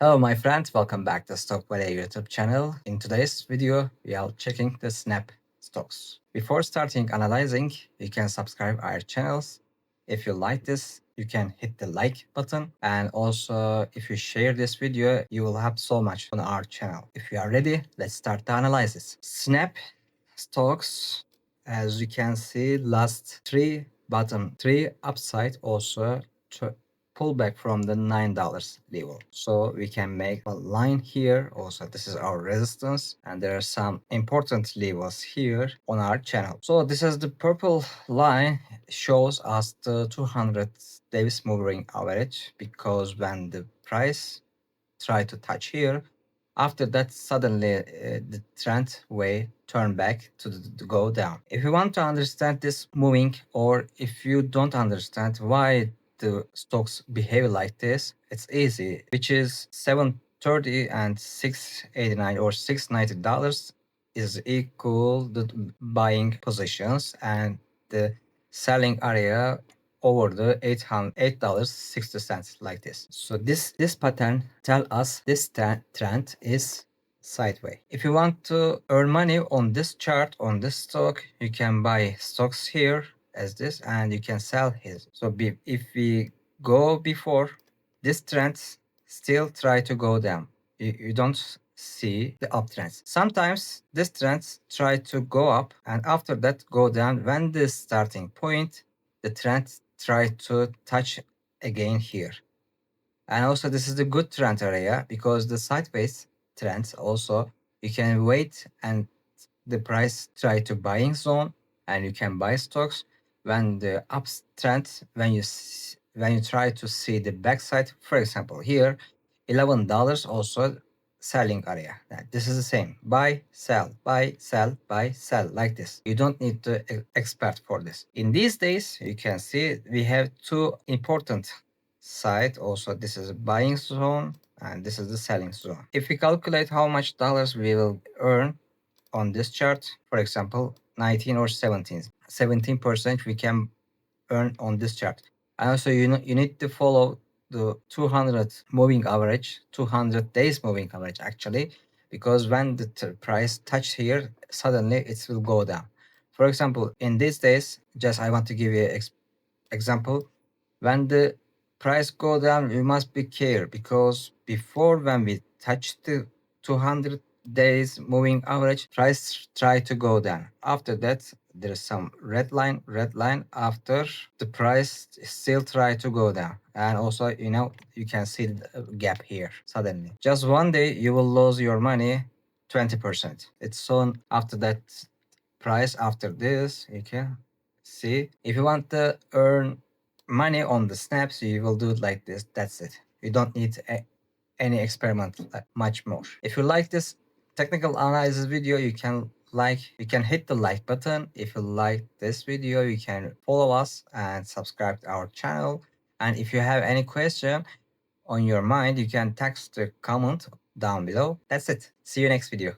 Hello my friends, welcome back to Stock Value YouTube channel. In today's video, we are checking the Snap stocks. Before starting analyzing, you can subscribe our channels. If you like this, you can hit the like button, and also if you share this video, you will have so much on our channel. If you are ready, let's start the analysis. Snap stocks, as you can see, last three bottom three upside also pull back from the $9 level. So we can make a line here. Also, this is our resistance, and there are some important levels here on our channel. So this is the purple line, shows us the 200 Davis moving average, because when the price try to touch here, after that suddenly the trend way turn back to go down. If you want to understand this moving, or if you don't understand why the stocks behave like this, it's easy, which is 730 and 689 or $690 is equal the buying positions, and the selling area over the $8.60, like this. So this pattern tell us this trend is sideways. If you want to earn money on this chart, on this stock, you can buy stocks here as this, and you can sell here. So if we go before, this trend still try to go down. You don't see the uptrends. Sometimes this trends try to go up, and after that go down. When the starting point, the trend try to touch again here. And also this is the good trend area, because the sideways trends also, you can wait and the price try to buying zone, and you can buy stocks. When the uptrend, when you try to see the backside, for example here, $11 also selling area. This is the same, buy sell, buy sell, buy sell, like this. You don't need to expert for this. In these days, you can see we have two important side. Also, this is a buying zone and this is the selling zone. If we calculate how much dollars we will earn on this chart, for example 19 or 17% we can earn on this chart. And also you need to follow the 200 moving average, 200 days moving average actually, because when the price touch here, suddenly it will go down. For example, in these days, just I want to give you an example. When the price go down, you must be care, because before, when we touch the 200 days moving average, price try to go down. After that, there's some red line, after the price still try to go down. And also, you can see the gap here suddenly. Just one day, you will lose your money 20%. It's soon after that price. After this, you can see, if you want to earn money on the snaps, you will do it like this. That's it. You don't need any experiment much more. If you like this technical analysis video, you can hit the like button. If you like this video, you can follow us and subscribe to our channel. And if you have any question on your mind, you can text the comment down below. That's it. See you next video.